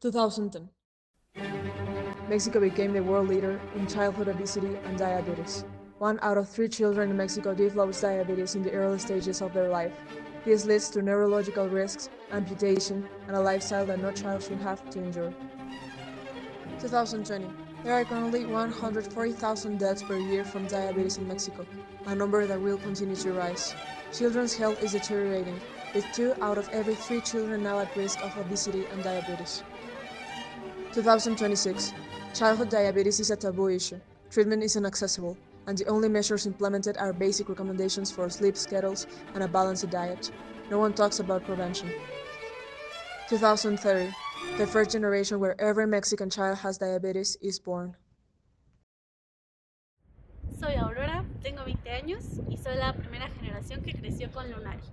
2010. Mexico became the world leader in childhood obesity and diabetes. 1 out of 3 children in Mexico develops diabetes in the early stages of their life. This leads to neurological risks, amputation, and a lifestyle that no child should have to endure. 2020. There are currently 140,000 deaths per year from diabetes in Mexico, a number that will continue to rise. Children's health is deteriorating, with 2 out of every 3 children now at risk of obesity and diabetes. 2026. Childhood diabetes is a taboo issue. Treatment is inaccessible, and the only measures implemented are basic recommendations for sleep schedules and a balanced diet. No one talks about prevention. 2030. The first generation where every Mexican child has diabetes is born. Soy Aurora, tengo 20 años y soy la primera generación que creció con Lunari.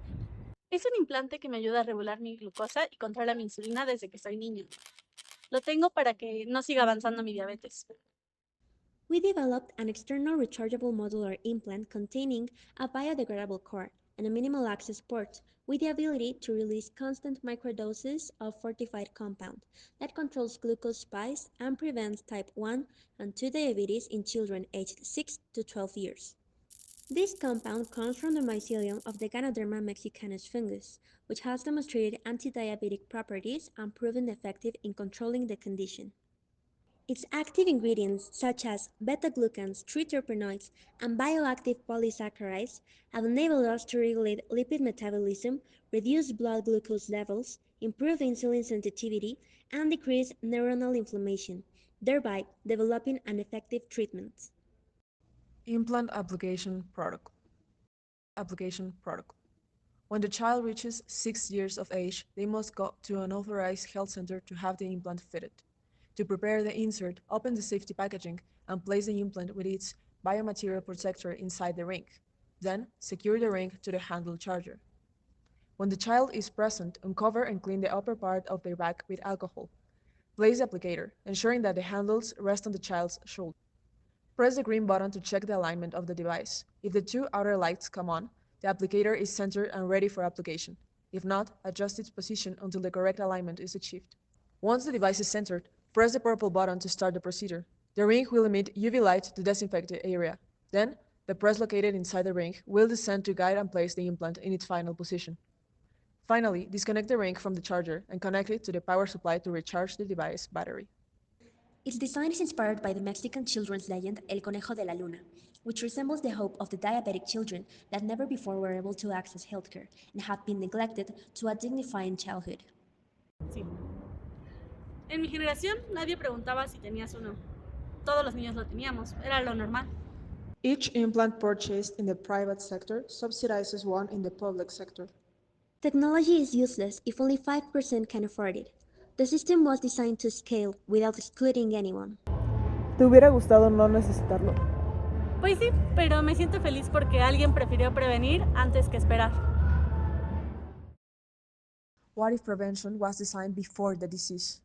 Es un implante que me ayuda a regular mi glucosa y controla mi insulina desde que soy niña. Lo tengo para que no siga avanzando mi diabetes. We developed an external rechargeable modular implant containing a biodegradable core and a minimal access port with the ability to release constant microdoses of fortified compound that controls glucose spikes and prevents type 1 and 2 diabetes in children aged 6 to 12 years. This compound comes from the mycelium of the Ganoderma mexicanus fungus, which has demonstrated anti-diabetic properties and proven effective in controlling the condition. Its active ingredients, such as beta-glucans, triterpenoids, and bioactive polysaccharides, have enabled us to regulate lipid metabolism, reduce blood glucose levels, improve insulin sensitivity, and decrease neuronal inflammation, thereby developing an effective treatment. Implant application protocol. When the child reaches 6 years of age, they must go to an authorized health center to have the implant fitted. To prepare the insert, open the safety packaging and place the implant with its biomaterial protector inside the ring. Then, secure the ring to the handle charger. When the child is present, uncover and clean the upper part of their back with alcohol. Place the applicator, ensuring that the handles rest on the child's shoulder. Press the green button to check the alignment of the device. If the 2 outer lights come on, the applicator is centered and ready for application. If not, adjust its position until the correct alignment is achieved. Once the device is centered, press the purple button to start the procedure. The ring will emit UV light to disinfect the area. Then, the press located inside the ring will descend to guide and place the implant in its final position. Finally, disconnect the ring from the charger and connect it to the power supply to recharge the device battery. Its design is inspired by the Mexican children's legend El Conejo de la Luna, which resembles the hope of the diabetic children that never before were able to access healthcare and have been neglected to a dignified childhood. Sí. En mi generación nadie preguntaba si tenías uno. Todos los niños lo teníamos, era lo normal. Each implant purchased in the private sector subsidizes one in the public sector. Technology is useless if only 5% can afford it. The system was designed to scale without excluding anyone. ¿Te hubiera gustado no necesitarlo? Pues sí, pero me siento feliz porque alguien prefirió prevenir antes que esperar. What if prevention was designed before the disease?